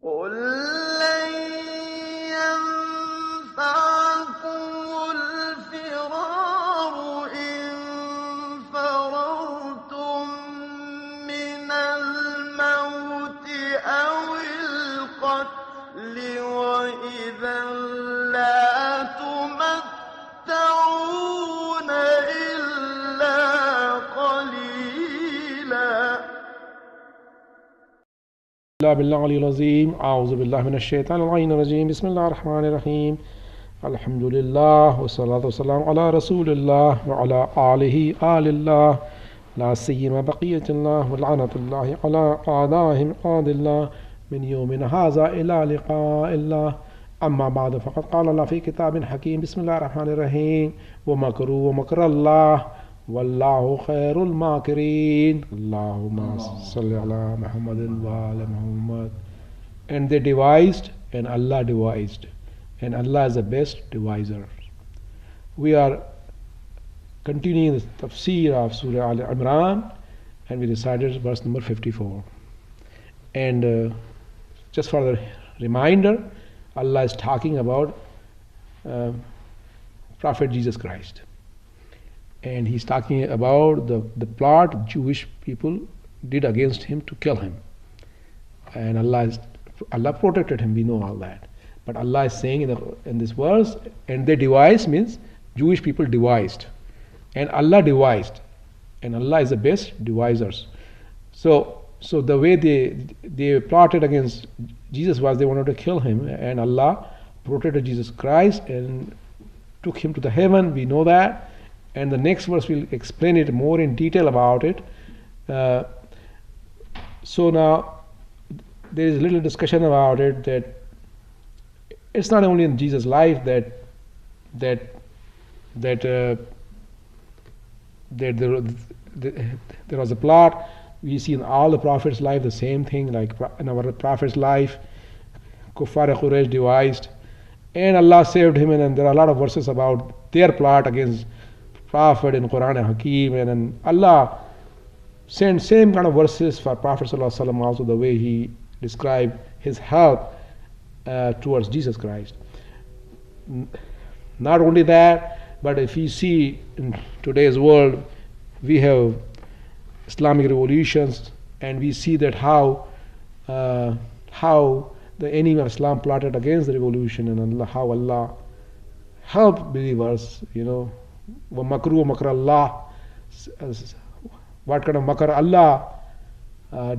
قل لن ينفعكم الفرار إن فررتم من الموت أو القتل وإذا لا تمتعون إلا قليلا. بالله العلي العظيم. أعوذ بالله من الشيطان الرجيم. بسم الله الرحمن الرحيم. الحمد لله والصلاة والسلام على رسول الله وعلى آله آل الله لا سيما بقية الله ولعنة الله على أعدائهم أعد الله من يومنا هذا إلى لقاء الله. أما بعد فقد قال الله في كتاب حكيم. بسم الله الرحمن الرحيم. ومكروا ومكر الله والله خير الماكرين. اللهم صل على محمد وعلى محمد. And they devised and Allah devised, and Allah is the best deviser. We are continuing the tafsir of Surah Al-Imran, and we recited verse number 54. And just for the reminder, Allah is talking about Prophet Jesus Christ. And he's talking about the plot Jewish people did against him to kill him. And Allah protected him, we know all that. But Allah is saying in this verse, and they devised means Jewish people devised. And Allah devised. And Allah is the best devisers. So the way they plotted against Jesus was they wanted to kill him. And Allah protected Jesus Christ and took him to the heaven, we know that. And the next verse will explain it more in detail about it. So now there is a little discussion about it, that it's not only in Jesus' life that there was a plot. We see in all the prophets' life the same thing, like in our prophet's life, Kuffar Quraysh devised, and Allah saved him. And there are a lot of verses about their plot against Prophet in Quran and Hakim, and then Allah sent same kind of verses for Prophet ﷺ also, the way he described his help towards Jesus Christ. Not only that, but if you see in today's world, we have Islamic revolutions, and we see that how the enemy of Islam plotted against the revolution, and how Allah helped believers, وَمَكْرُوا وَمَكْرَ اللَّهِ. What kind of makr Allah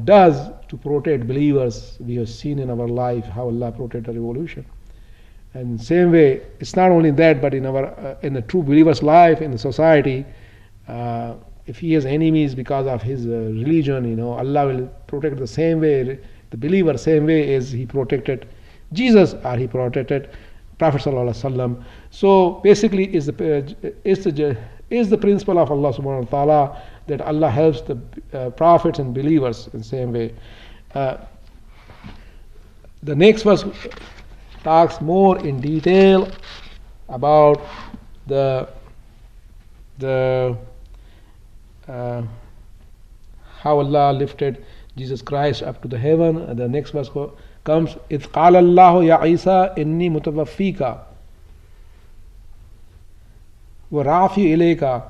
does to protect believers. We have seen in our life how Allah protected the revolution. And same way, it's not only that, but in the true believer's life, in the society, if he has enemies because of his religion, Allah will protect the same way, the believer same way as he protected Jesus, or he protected Prophet ﷺ. So basically is the principle of Allah subhanahu wa ta'ala, that Allah helps the prophets and believers in the same way. The next verse talks more in detail about how Allah lifted Jesus Christ up to the heaven. And the next verse comes, إِذْ قَالَ اللَّهُ يَا عِيسَى إِنِّي مُتَوَفِّيكَ وَرَافِعُ إِلَيْكَ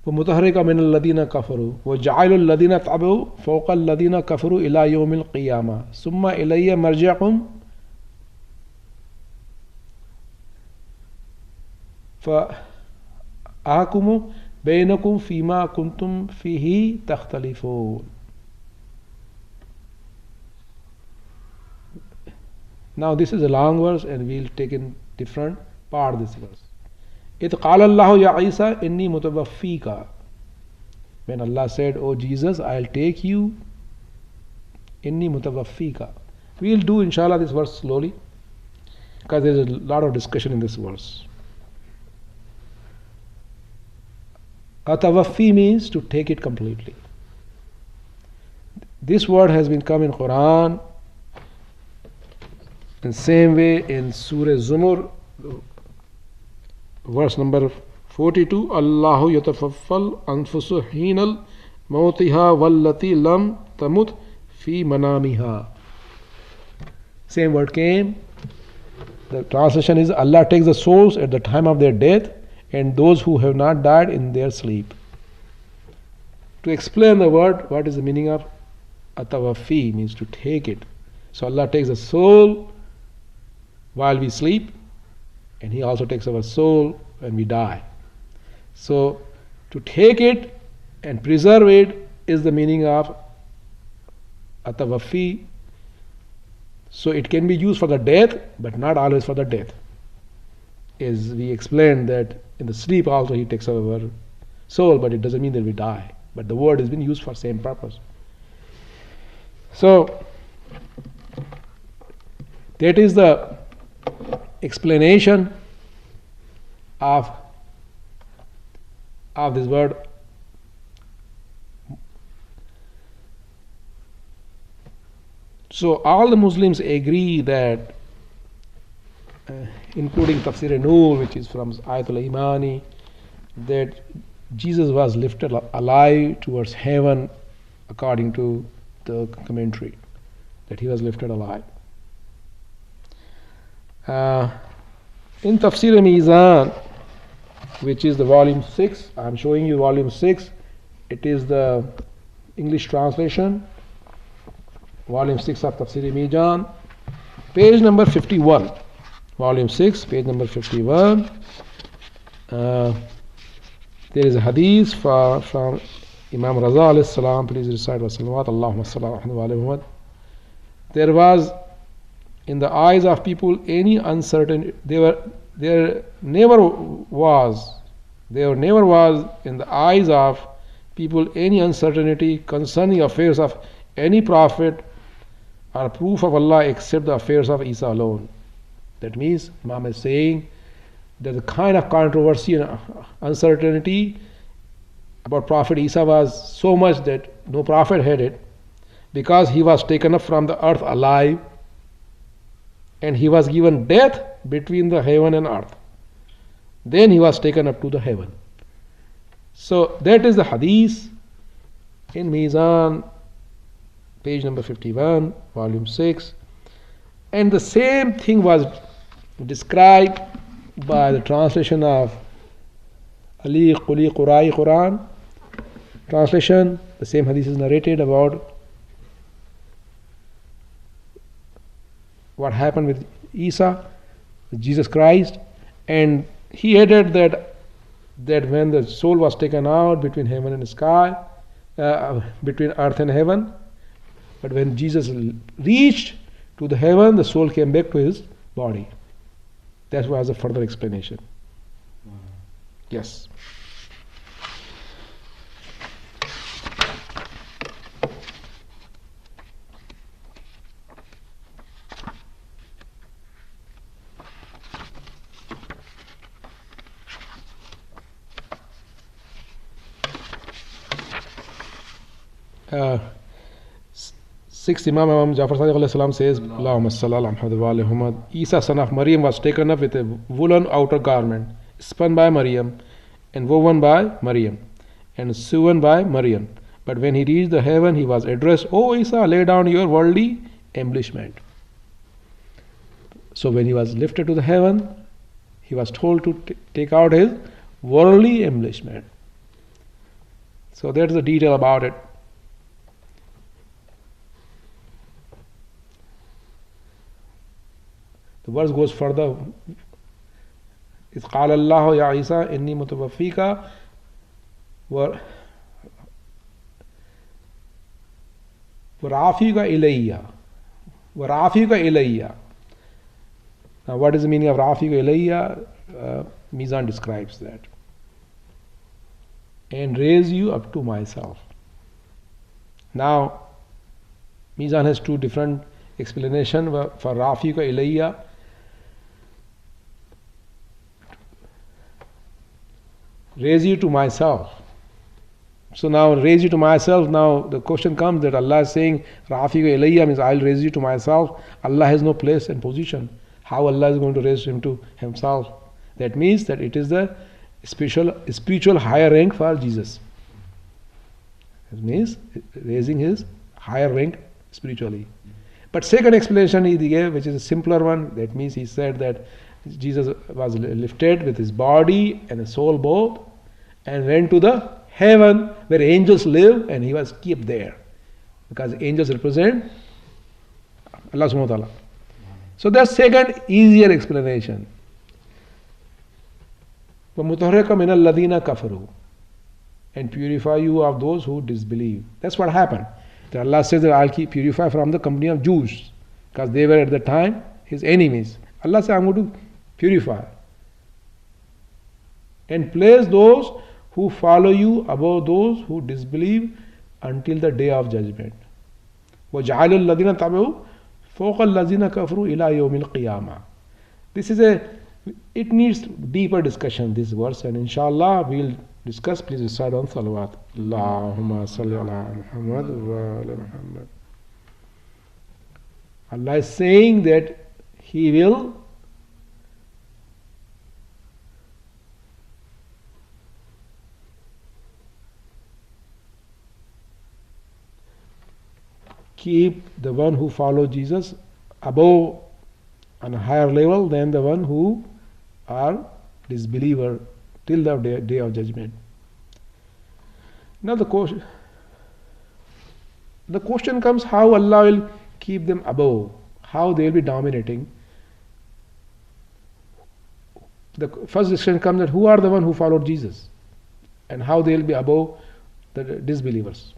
وَمُطَهِّرُكَ مِنَ الَّذِينَ كَفَرُوا وَجَعَلُ الَّذِينَ تَبَعُوا فَوْقَ الَّذِينَ كَفَرُوا إِلَى يَوْمِ الْقِيَامَةِ ثُمَّ إِلَيَّ مَرْجِعُكُمْ فَأَحْكُمُ بَيْنَكُمْ فِيمَا كُنْتُمْ فِيهِ تَخْتَلِفُونَ. Now this is a long verse, and we'll take in different part of this verse. إِذْ قَالَ اللَّهُ يَا عِيسَى إِنِّي مُتَوَفِّيكَ. When Allah said, "Oh Jesus, I'll take you," إِنِّي مُتَوَفِّيكَ. We'll do inshallah this verse slowly, because there's a lot of discussion in this verse. Atawaffi means to take it completely. This word has been come in Quran in same way in Surah Zumar, verse number 42. Allahu yatafaffal anfusu hinal mawtiha wallati lam tamut fi manamiha. Same word came. The translation is Allah takes the souls at the time of their death and those who have not died in their sleep. To explain the word, what is the meaning of atawafi? Means to take it. So Allah takes the soul while we sleep, and He also takes our soul when we die. So to take it and preserve it is the meaning of atawafi. So it can be used for the death, but not always for the death. As we explained that in the sleep also He takes our soul, but it doesn't mean that we die. But the word has been used for same purpose. So that is the explanation of this word. So all the Muslims agree that, including Tafsir Noor, which is from Ayatul Imani, that Jesus was lifted alive towards heaven according to the commentary, that He was lifted alive. In Tafsir Mizan, which is the volume 6, I am showing you volume 6, it is the English translation, volume 6 of Tafsir Mizan, page number 51, volume 6, page number 51. There is a hadith from Imam Raza alayhi salam, please recite wa salawat, Allahumma sallallahu alayhi wa sallam. There was in the eyes of people any uncertainty, there never was in the eyes of people any uncertainty concerning affairs of any prophet or proof of Allah except the affairs of Isa alone. That means Imam is saying that the kind of controversy and uncertainty about Prophet Isa was so much that no prophet had it, because he was taken up from the earth alive and he was given death between the heaven and earth. Then he was taken up to the heaven. So that is the hadith in Mizan, page number 51, volume 6. And the same thing was described by the translation of Ali Quli Qurai Quran translation. The same hadith is narrated about what happened with Isa, with Jesus Christ, and he added that when the soul was taken out between heaven and sky, between earth and heaven, but when Jesus reached to the heaven, the soul came back to his body. That was a further explanation. Yes. Sixth Imam Jafar Sadiq alayhi salam says, Allahumma salli ala Muhammad wa ali Muhammad. Isa son of Maryam was taken up with a woolen outer garment spun by Maryam and woven by Maryam and sewn by Maryam. But when he reached the heaven, he was addressed, O Isa, lay down your worldly embellishment. So when he was lifted to the heaven, he was told to take out his worldly embellishment. So that's the detail about it. The verse goes further. إذ قال الله يا عيسى إني متوفيك ورافيك إلي. Now what is the meaning of رافيك إلي? Mizan describes that. And raise you up to myself. Now Mizan has two different explanations for رافيك إلي. Raise you to myself. So now raise you to myself. Now the question comes that Allah is saying Rafiq ilayya means I'll raise you to myself. Allah has no place and position. How Allah is going to raise him to himself? That means that it is the spiritual higher rank for Jesus. It means raising his higher rank spiritually. But second explanation he gave, which is a simpler one, that means he said that Jesus was lifted with his body and his soul both and went to the heaven where angels live, and he was kept there. Because angels represent Allah subhanahu wa ta'ala. So that's second easier explanation. وَمُطَهِّرَكَ مِنَ الَّذِينَ كَفَرُوا, and purify you of those who disbelieve. That's what happened. That Allah says that I'll purify from the company of Jews, because they were at the time his enemies. Allah said, I'm going to purify and place those who follow you above those who disbelieve until the day of judgment. وَجَعَلُ الَّذِينَ تَبَعُوا فَوْقَ الَّذِينَ كَفَرُوا إِلَى يَوْمِ الْقِيَامَةِ. This is it needs deeper discussion, this verse, and inshallah we'll discuss. Please recite on salawat. Allahumma salli ala Muhammad wa ala Muhammad. Allah is saying that He will keep the one who follows Jesus above, on a higher level than the one who are disbeliever till the day of judgment. Now the question comes, how Allah will keep them above, how they will be dominating. The first question comes that who are the one who followed Jesus and how they will be above the disbelievers.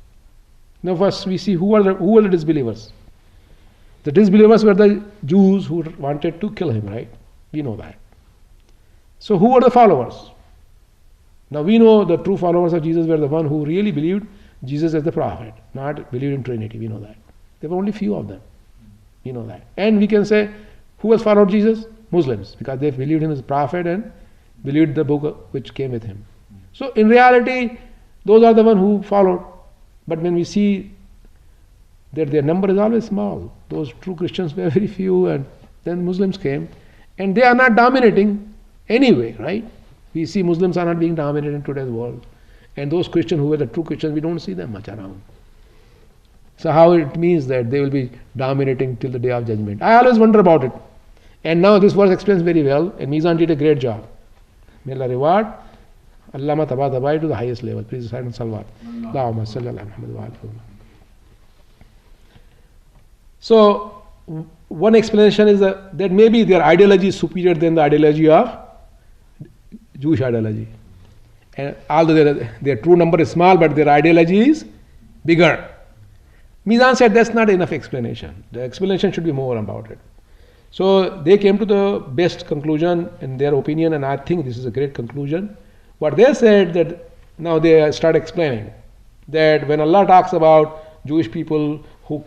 Now first we see who were the disbelievers. The disbelievers were the Jews who wanted to kill him, right? We know that. So who were the followers? Now we know the true followers of Jesus were the one who really believed Jesus as the prophet, not believed in Trinity. We know that. There were only few of them. We know that. And we can say, who has followed Jesus? Muslims, because they believed him as a prophet and believed the book which came with him. So in reality, those are the one who followed. But when we see that their number is always small, those true Christians were very few, and then Muslims came, and they are not dominating anyway, right? We see Muslims are not being dominated in today's world, and those Christians who were the true Christians, we don't see them much around. So how it means that they will be dominating till the day of judgment? I always wonder about it. And now this verse explains very well, and Mizan did a great job. May Allah reward Allama Tabai to the highest level. Please recite on Salawat. Allahumma salli ala Muhammad wa ala alihi. So one explanation is that maybe their ideology is superior than the ideology of Jewish ideology. And although their true number is small, but their ideology is bigger. Mizan said that's not enough explanation. The explanation should be more about it. So they came to the best conclusion in their opinion, and I think this is a great conclusion. What they said, that now they start explaining that when Allah talks about Jewish people who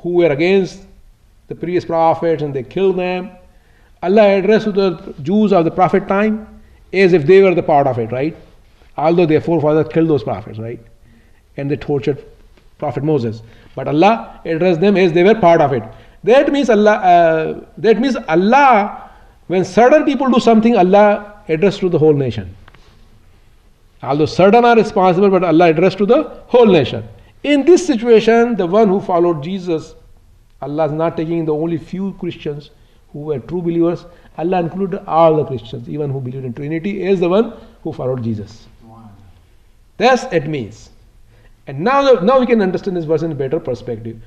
were against the previous prophets and they killed them, Allah addressed to the Jews of the prophet time as if they were the part of it, right? Although their forefathers killed those prophets, right? And they tortured Prophet Moses. But Allah addressed them as they were part of it. That means Allah, when certain people do something, Allah addressed to the whole nation. Although certain are responsible, but Allah addressed to the whole nation. In this situation, the one who followed Jesus, Allah is not taking the only few Christians who were true believers. Allah included all the Christians, even who believed in Trinity, as the one who followed Jesus. That's it means. And now we can understand this verse in a better perspective.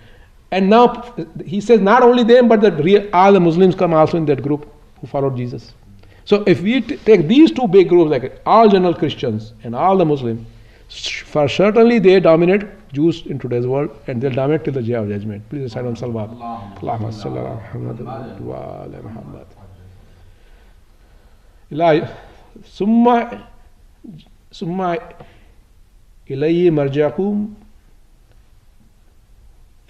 And now he says not only them, but all the Muslims come also in that group who followed Jesus. So if we take these two big groups, like all general Christians and all the Muslims, for certainly they dominate Jews in today's world, and they'll dominate till the day of judgment. Please recite on Salawat. Allahumma salli ala Muhammad wa ala Muhammad. Summa ilayhi marja'akum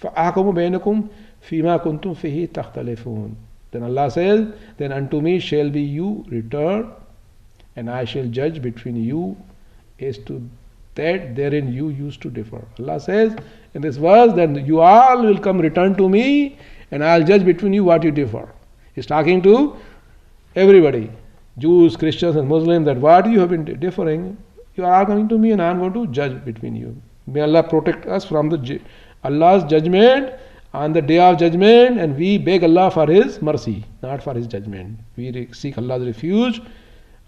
fa'ahkumu bainakum fima kuntum fihi takhtalifun. Then Allah says, then unto me shall be you return, and I shall judge between you as to that therein you used to differ. Allah says in this verse, then you all will come return to me, and I'll judge between you what you differ. He's talking to everybody, Jews, Christians and Muslims, that what you have been differing, you are all coming to me and I am going to judge between you. May Allah protect us from the Allah's judgment on the day of judgment, and we beg Allah for His mercy, not for His judgment. We seek Allah's refuge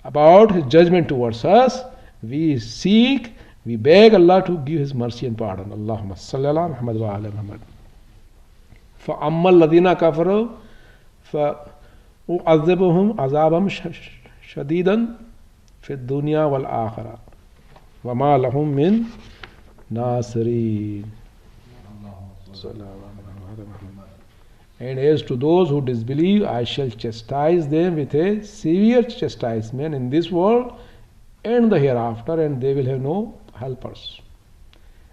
about His judgment towards us. We beg Allah to give His mercy and pardon. Allahumma salli ala Muhammad wa ala Muhammad. فَأَمَّا الَّذِينَ كَفَرُوا فَأُعَذِّبُهُمْ عَذَابًا شَدِيدًا فِي الدُّنْيَا وَالْآخِرَةِ وَمَا لَهُم مِّن نَاصِرِينَ. And as to those who disbelieve, I shall chastise them with a severe chastisement in this world and the hereafter, and they will have no helpers.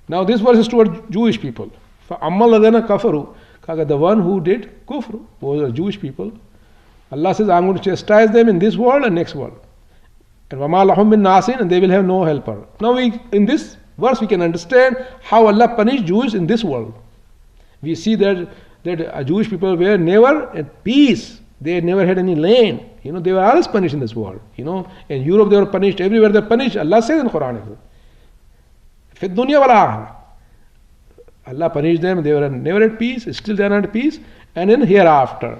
Now this verse is toward Jewish people. فَأَمَّا الَّذِينَ كَفَرُوا, the one who did kufr, those are Jewish people. Allah says, I'm going to chastise them in this world and next world. And وَمَا لَهُم مِّن نَاصِرٍ, and they will have no helper. Now in this verse we can understand how Allah punished Jews in this world. We see that Jewish people were never at peace. They never had any land. They were always punished in this world. In Europe they were punished. Everywhere they were punished. Allah says in Quran, فِي الدُّنْيَا وَالْآخِرَةِ, Allah punished them. They were never at peace. Still they are not at peace. And in hereafter,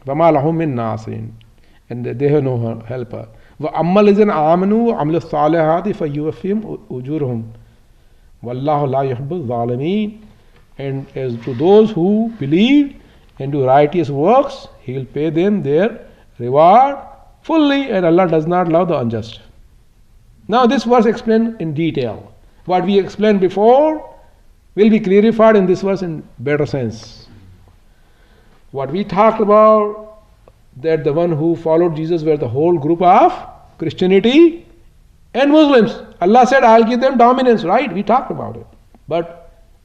وَمَا لَهُم مِّن نَاصِرٍ, and they have no helper. وَأَمَّا الَّذِينَ آمَنُوا وَعَمِلُوا الصَّالِحَاتِ فَيُوَفِّيهِمْ أُجُورَهُمْ وَاللَّهُ لَا يُحِبُّ الظَّالِمِينَ. And as to those who believe and do righteous works, He will pay them their reward fully, and Allah does not love the unjust. Now this verse explained in detail. What we explained before will be clarified in this verse in better sense. What we talked about, that the one who followed Jesus were the whole group of Christianity and Muslims. Allah said, I'll give them dominance, right? We talked about it. But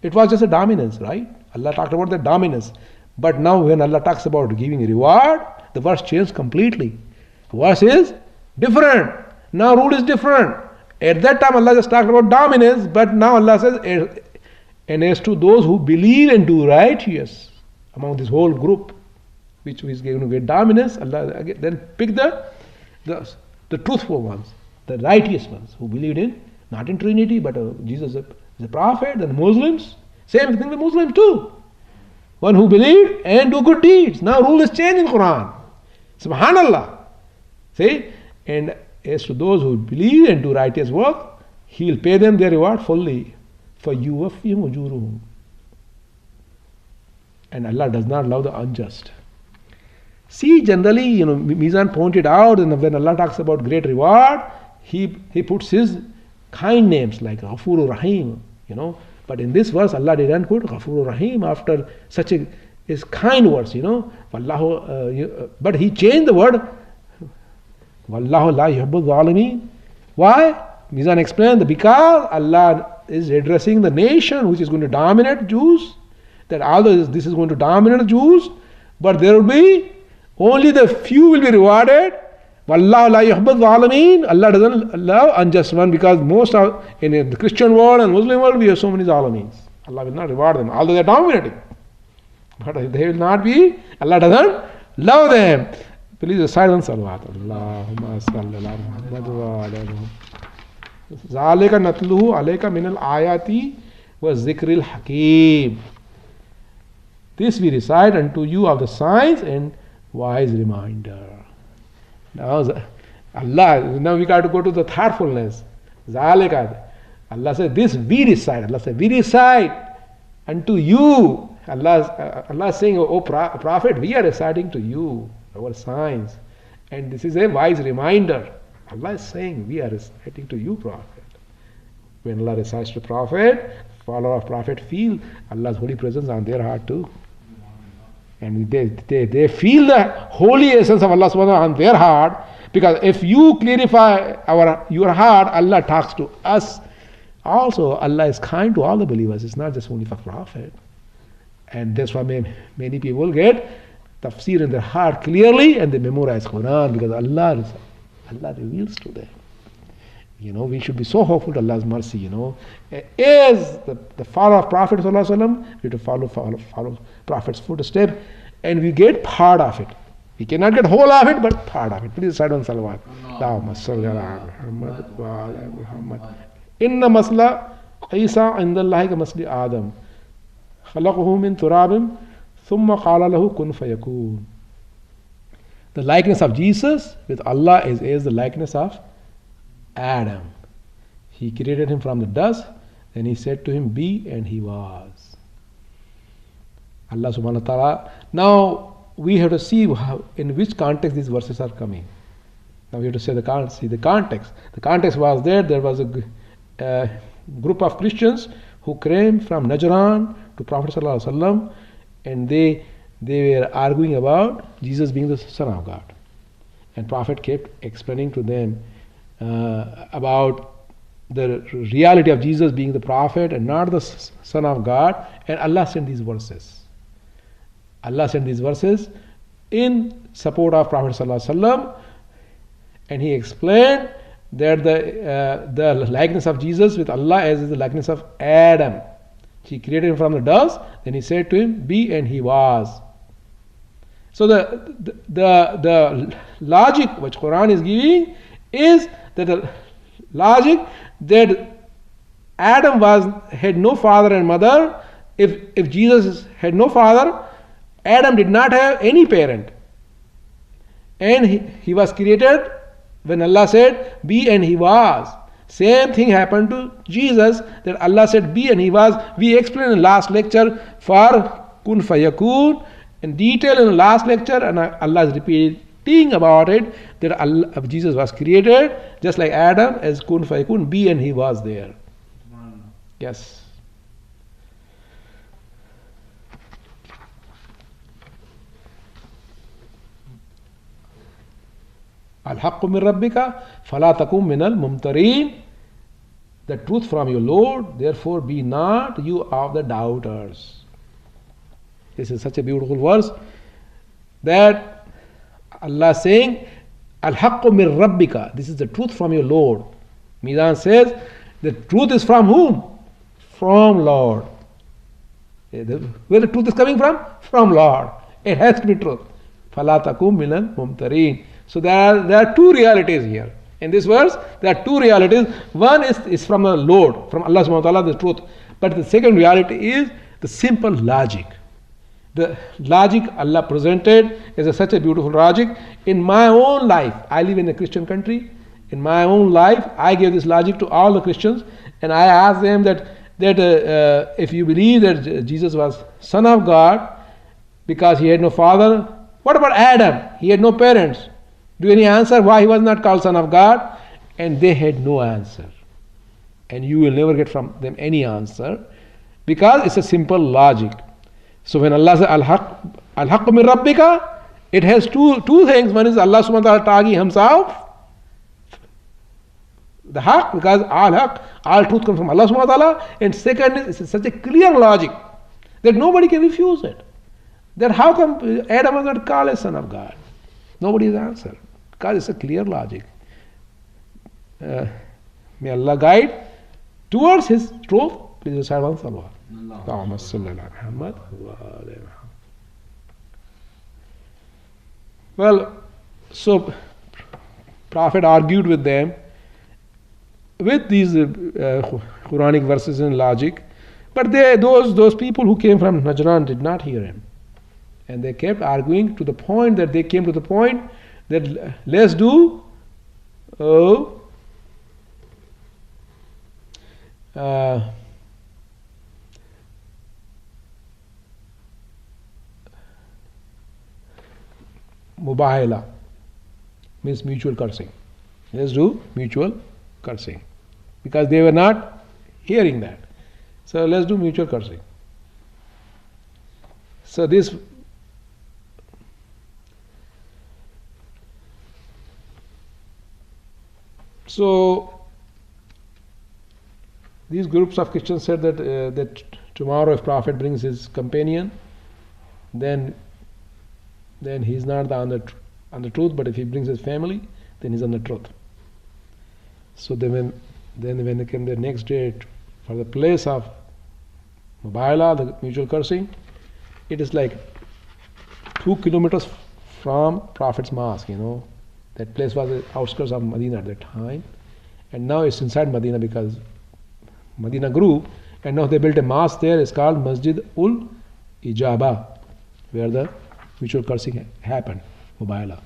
it was just a dominance, right? Allah talked about the dominance. But now when Allah talks about giving reward, the verse changed completely. The verse is different. Now rule is different. At that time Allah just talked about dominance, but now Allah says, and as to those who believe and do righteous among this whole group, which is going to get dominance, Allah again then pick the truthful ones, the righteous ones who believed in, not in Trinity, but Jesus is a prophet, and Muslims, same thing with Muslims too. One who believed and do good deeds. Now rule is changed in Quran. Subhanallah. See? And as to those who believe and do righteous work, He will pay them their reward fully. فَيُوَفِّيهِمْ أُجُورُهُمْ. And Allah does not love the unjust. See, generally, Mizan pointed out, and when Allah talks about great reward, He puts His kind names like Ghafur Rahim, But in this verse, Allah didn't put Ghafur Rahim after such His kind words, but He changed the word Wallahu la yuhibbu zalimeen. Why? Mizan explained that because Allah is addressing the nation which is going to dominate Jews, that although this is going to dominate Jews, but there will be only the few will be rewarded. Wallahu la yuhibbu zalimeen. Allah doesn't love unjust one, because most of in the Christian world and Muslim world we have so many zalimeens. Allah will not reward them, although they are dominating. But they will not be. Allah doesn't love them. Please recite on salawat. Allahumma salli ala Muhammad wa ala Muhammad. Zalika natluhu alayka min al-ayati wa zikril hakim. This we recite unto you of the signs and wise reminder. Now we got to go to the thoughtfulness. Zalika. Allah says, this we recite. Allah says, we recite unto you. Allah is saying, O Prophet, we are reciting to you our signs. And this is a wise reminder. Allah is saying, we are reciting to you, Prophet. When Allah recites to Prophet, follower of Prophet feel Allah's holy presence on their heart too. And they feel the holy essence of Allah subhanahu wa ta'ala on their heart, because if you clarify your heart, Allah talks to us. Also, Allah is kind to all the believers. It's not just only for Prophet. And that's why many people get tafsir in their heart clearly and they memorize Quran, because Allah reveals to them. We should be so hopeful to Allah's mercy. As the follower of Prophet ﷺ, we have to follow Prophet's footstep, and we get part of it. We cannot get whole of it, but part of it. Please recite on salawat. Allahumma salli ala Muhammad wa ala Muhammad. Inna masla Isa indallahi ka masli Adam. خلقه من تراب ثم قال له كن فيكون. The likeness of Jesus with Allah is the likeness of Adam. He created him from the dust, and he said to him, be, and he was. Allah subhanahu wa ta'ala. Now we have to see in which context these verses are coming. Now we have to see the context. The context was there was a group of Christians who came from Najran to Prophet sallallahu alaihi wasallam, and they were arguing about Jesus being the Son of God. And Prophet kept explaining to them about the reality of Jesus being the Prophet and not the Son of God. And Allah sent these verses. Allah sent these verses in support of Prophet sallallahu alaihi wasallam, and he explained that the likeness of Jesus with Allah is the likeness of Adam. He created him from the dust, then he said to him, be, and he was. So the logic which Quran is giving is that the logic that Adam had no father and mother. If Jesus had no father, Adam did not have any parent, and he was created when Allah said be, and he was. Same thing happened to Jesus, that Allah said be, and he was. We explained in the last lecture for kun fayakun in detail in the last lecture, and Allah is repeating about it, that Jesus was created just like Adam as kun fayakun, be, and he was there. Yes. الحق من ربك فلا تكن من الممترين. The truth from your Lord, therefore be not you of the doubters. This is such a beautiful verse that Allah saying الحق من ربك, this is the truth from your Lord. Mizan says the truth is from whom? From Lord. Where the truth is coming from? From Lord. It has to be truth. فلا تكن من الممترين. So there are two realities here. In this verse, there are two realities. One is from the Lord, from Allah subhanahu wa ta'ala, the truth. But the second reality is the simple logic. The logic Allah presented is such a beautiful logic. In my own life, I live in a Christian country. In my own life, I gave this logic to all the Christians, and I asked them that if you believe that Jesus was Son of God because he had no father, what about Adam? He had no parents. Do any answer why he was not called Son of God? And they had no answer. And you will never get from them any answer, because it's a simple logic. So when Allah says Al-Haqq min Rabbika, it has two things. One is Allah subhanahu wa ta'ala talking himself, the Haqq, because all Haqq, all truth comes from Allah subhanahu wa ta'ala. And second is it's such a clear logic that nobody can refuse it. That how come Adam was not called as Son of God? Nobody has answered. Because it's a clear logic. May Allah guide towards His truth. Please recite one salawat. Allahumma salli ala Muhammad wa ala Muhammad. Well, so Prophet argued with them with these Quranic verses and logic, but those people who came from Najran did not hear him. And they kept arguing to the point that they came to the point that let's do mubahala, means mutual cursing. Let's do mutual cursing, because they were not hearing that. So let's do mutual cursing. So these groups of Christians said that tomorrow if Prophet brings his companion, then he's not on the truth, but if he brings his family, then he's on the truth. So when they came the next day for the place of Mubahala, the mutual cursing, it is like 2 kilometers from Prophet's mosque, That place was the outskirts of Medina at that time, and now it's inside Medina because Medina grew, And now they built a mosque there. It's called Masjid ul Ijaba, where the mutual cursing happened, Mubayala.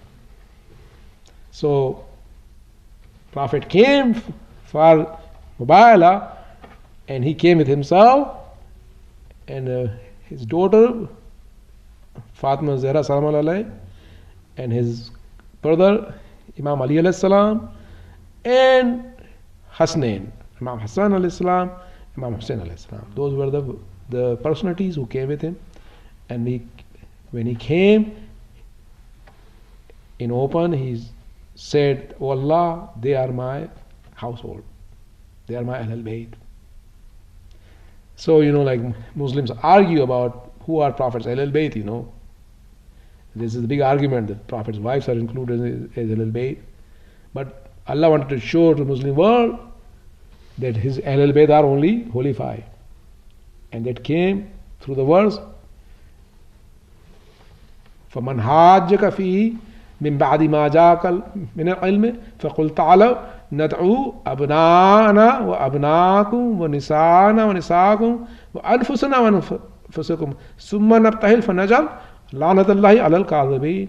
So Prophet came for Mubayala, and he came with himself and his daughter Fatima Zahra salam alayhi, and his brother Imam Ali alayhi salam, and Hasnain, Imam Hassan alayhi salam, Imam Hussain alayhi salam. Those were the personalities who came with him. And when he came in open, he said, "Oh Allah, they are my household. They are my Ahlul Bayt." So, like Muslims argue about who are Prophet's Ahlul Bayt, This is the big argument that Prophet's wives are included as Ahlul Bayt. But Allah wanted to show to the Muslim world that his Ahlul Bayt are only holy five. And that came through the verse, فَمَنْ حَاجَّكَ فِيهِ مِنْ بَعْدِ مَا جَاءَكَ مِنَ الْعِلْمِ فَقُلْ تَعَالَوْا نَدْعُوا أَبْنَاءَنَا وَأَبْنَاءَكُمْ وَنِسَاءَنَا وَنِسَاءَكُمْ وَأَنفُسَنَا وَأَنفُسَكُمْ ثُمَّ نَبْتَهِلْ فَنَجْعَلْ لَعْنَةَ اللَّهِ عَلَى الْكَاذِبِينَ.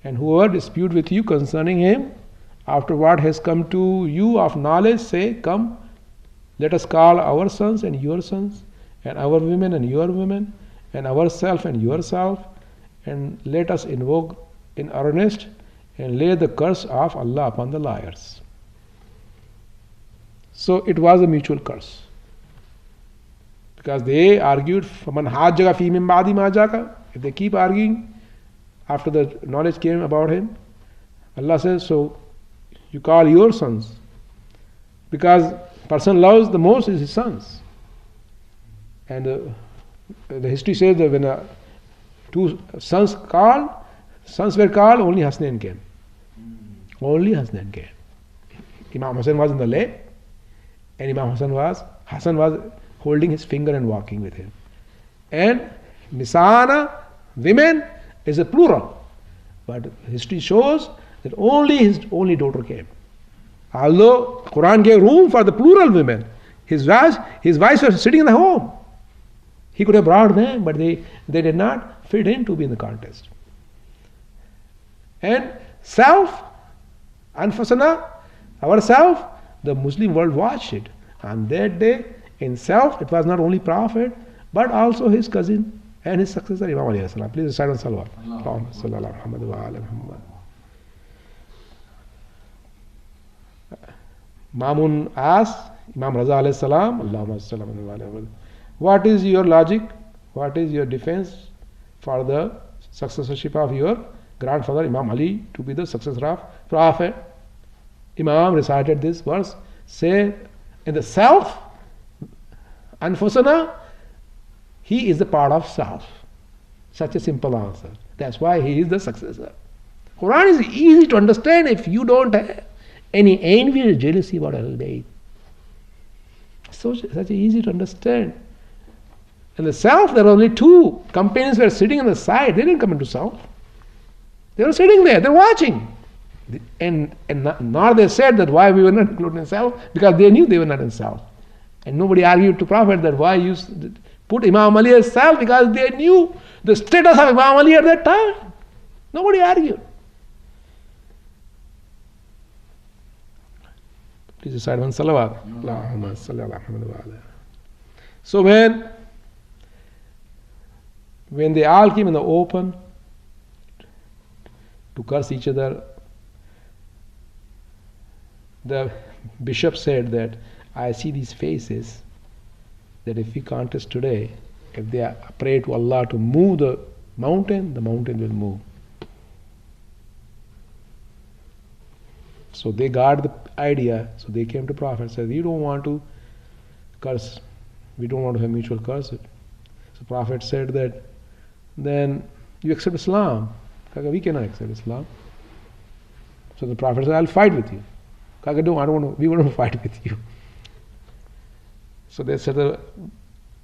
And whoever dispute with you concerning him, after what has come to you of knowledge, say, "Come, let us call our sons and your sons, and our women and your women, and ourself and yourself, and let us invoke in earnest and lay the curse of Allah upon the liars." So it was a mutual curse. Because they argued, فَمَنْ حَاجَّكَ فِي مِنْ بَعْدِ مَا جَاءَكَ. If they keep arguing after the knowledge came about him, Allah says, so you call your sons. Because person loves the most is his sons. And the history says that when two sons were called, only Hasnain came. Only Hasnain came. Imam Hussain was in the lap, and Imam Hassan was holding his finger and walking with him. And Nisana, women, is a plural. But history shows that only his only daughter came. Although Quran gave room for the plural women, his wives were sitting in the home. He could have brought them, but they did not fit in to be in the contest. And self, anfusana, ourself, the Muslim world watched it. On that day, in self, it was not only Prophet, but also his cousin and his successor, Imam Ali alayhi salam. Please recite on salawat. Allahumma salli ala Muhammad wa ala Muhammad. Mamun asked Imam Raza alayhi salam, Allahumma salli ala Muhammad. What is your logic? What is your defense for the successorship of your grandfather Imam Ali to be the successor of Prophet? Imam recited this verse, say, in the self, anfusana, he is the part of self. Such a simple answer. That's why he is the successor. Quran is easy to understand if you don't have any envy or jealousy about Ahlul Bayt. Such easy to understand. In the self, there are only two companions were sitting on the side. They didn't come into self. They were sitting there. They're watching. And nor they said that why we were not included in self, because they knew they were not in self. And nobody argued to Prophet that why you put Imam Ali as self, because they knew the status of Imam Ali at that time. Nobody argued. Please recite one salawat. Allahumma salli ala Muhammad wa ala. So when they all came in the open to curse each other, the bishop said that I see these faces, that if we contest today, if they pray to Allah to move the mountain will move. So they got the idea, so they came to Prophet and said, you don't want to curse, we don't want to have mutual curse. So Prophet said that, then you accept Islam. We cannot accept Islam. So the Prophet said, I'll fight with you. No, we want to fight with you. So they said,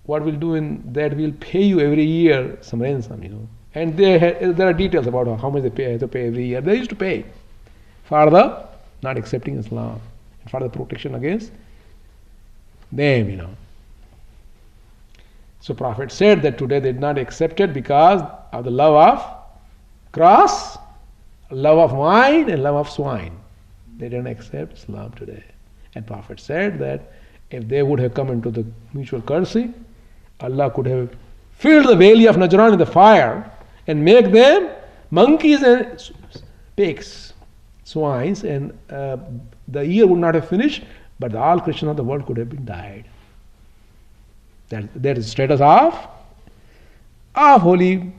what we'll do in that, we'll pay you every year some ransom, And there are details about how much they have to pay every year. They used to pay for the not accepting Islam, and for the protection against them, So Prophet said that today they did not accept it because of the love of cross, love of wine and love of swine. They didn't accept Islam today. And Prophet said that if they would have come into the mutual cursing, Allah could have filled the valley of Najran in the fire and make them monkeys and pigs, swines, and the year would not have finished, but all Christians of the world could have been died. That is status of holy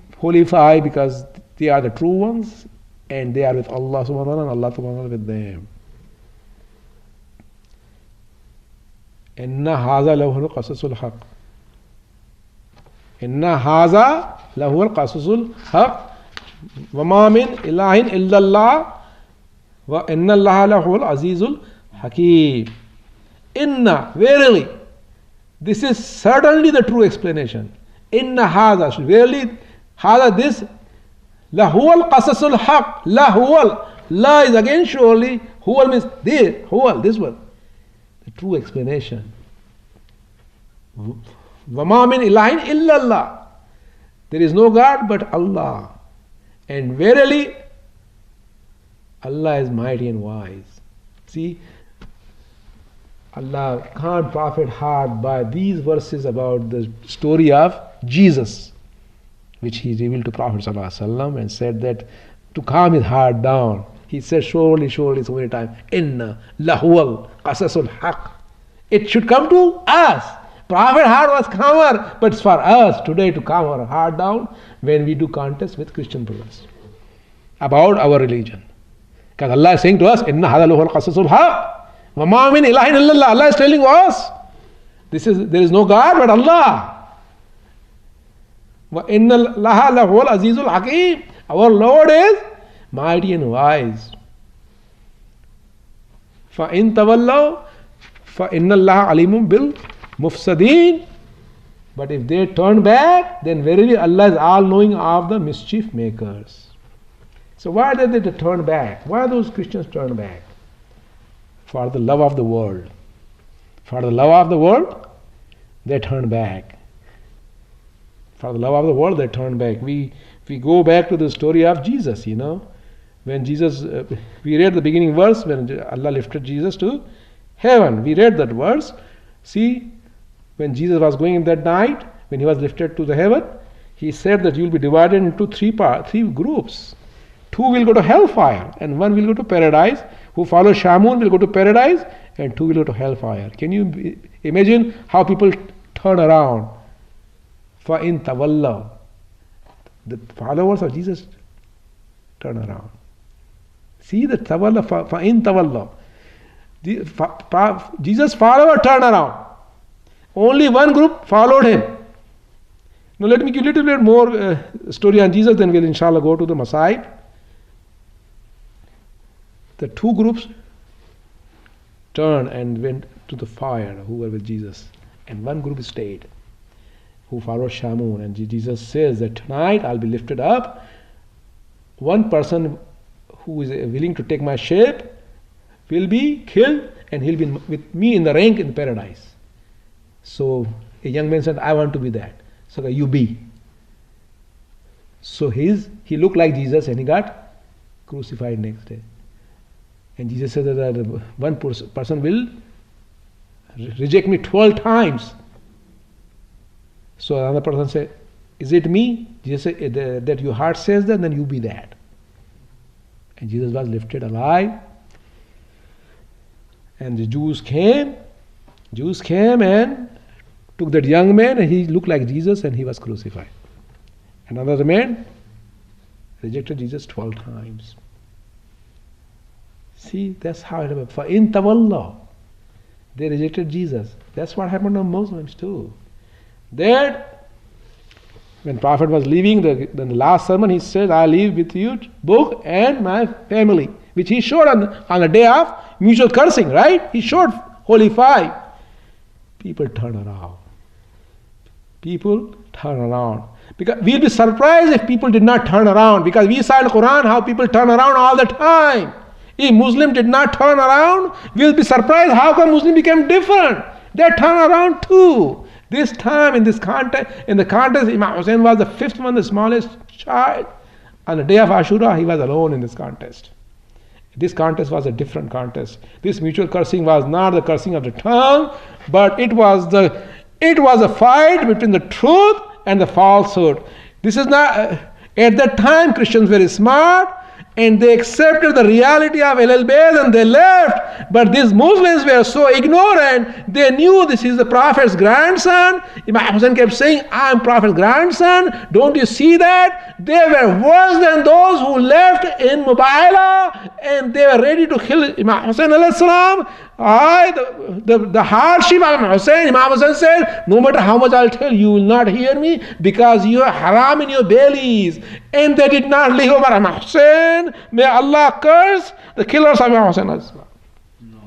five, because they are the true ones and they are with Allah subhanahu wa ta'ala and Allah subhanahu wa ta'ala with them. Inna haza lahu al-qasasul haq. Inna haza lahu al-qasasul haq. Wa ma min ilahin illa Allah wa inna Allah lahu al-azizul hakim. Inna, verily, this is certainly the true explanation. Inna haza, verily, haza, this, lahuwal qasasul haq, lahuwal, la is again surely, huwal means this, huwal, this one. The true explanation. Wama min ilahin illallah. There is no God but Allah. And verily, Allah is mighty and wise. See, Allah calmed Prophet heart by these verses about the story of Jesus, which he revealed to Prophet ﷺ and said that to calm his heart down. He said, surely, surely, so many times, Inna lahuwal qasasul haq. It should come to us. Prophet heart was calmer, but it's for us today to calm our heart down when we do contest with Christian brothers about our religion. Because Allah is saying to us, Inna hadha lahuwal qasasul haq. وَمَا مِنْ إِلَهٍ إِلَّا اللَّهِ. Allah is telling us, there is no God but Allah. وَإِنَّ اللَّهَ لَهُوَ الْعَزِيزُ الْحَكِيمُ. Our Lord is mighty and wise. فَإِن تَوَلَّوْا فَإِنَّ اللَّهَ عَلِيمٌ بِالْمُفْسَدِينَ. But if they turn back, then verily Allah is all-knowing of the mischief makers. So why did they turn back? Why those Christians turn back? For the love of the world. For the love of the world, they turn back. For the love of the world, they turn back. We go back to the story of Jesus, When Jesus, we read the beginning verse, when Allah lifted Jesus to heaven. We read that verse. See, when Jesus was going in that night, when he was lifted to the heaven, he said that you will be divided into three groups. 2 will go to hellfire and 1 will go to paradise. Who follow Shamun will go to paradise and 2 will go to hellfire. Can you imagine how people turn around? فَإِن تَوَلَّوْا. The followers of Jesus turn around. See the tawalla, فَإِن تَوَلَّوْا. Jesus' follower turn around. Only one group followed him. Now let me give a little bit more story on Jesus, then we'll inshallah go to the Masa'ib. The 2 groups turned and went to the fire who were with Jesus, and 1 group stayed who followed Shamun. And Jesus says that tonight I'll be lifted up. 1 person who is willing to take my shape will be killed and he'll be with me in the rank in paradise. So a young man said, I want to be that. So you be. So he looked like Jesus and he got crucified next day. And Jesus said that 1 person will reject me 12 times. So another person said, is it me? Jesus said, that your heart says that, then you be that. And Jesus was lifted alive. And the Jews came and took that young man, and he looked like Jesus and he was crucified. Another man rejected Jesus 12 times. See, that's how it happened. فَإِن تَوَلَّوْا. They rejected Jesus. That's what happened to Muslims too. That when Prophet was leaving the last sermon, he said, I leave with you book and my family, which he showed on the day of mutual cursing, right? He showed Holy Five. People turn around. Because we'll be surprised if people did not turn around, because we saw in the Quran how people turn around all the time. If Muslim did not turn around, we'll be surprised how come Muslim became different. They turn around too. This time in the contest, Imam Hussein was the fifth one, the smallest child. On the day of Ashura, he was alone in this contest. This contest was a different contest. This mutual cursing was not the cursing of the tongue, but it was a fight between the truth and the falsehood. This is not at that time Christians were smart and they accepted the reality of Ahlul Bayt and they left. But these Muslims were so ignorant, they knew this is the Prophet's grandson. Imam Hussein kept saying, I am Prophet's grandson. Don't you see that? They were worse than those who left in Mubaila and they were ready to kill Imam Hussein alayhi salam. The hardship of Imam Hussein said, no matter how much I'll tell you will not hear me because you are haram in your bellies. And they did not live over Imam Hussein. May Allah curse the killers of Imam Hussein alayhi salam. No.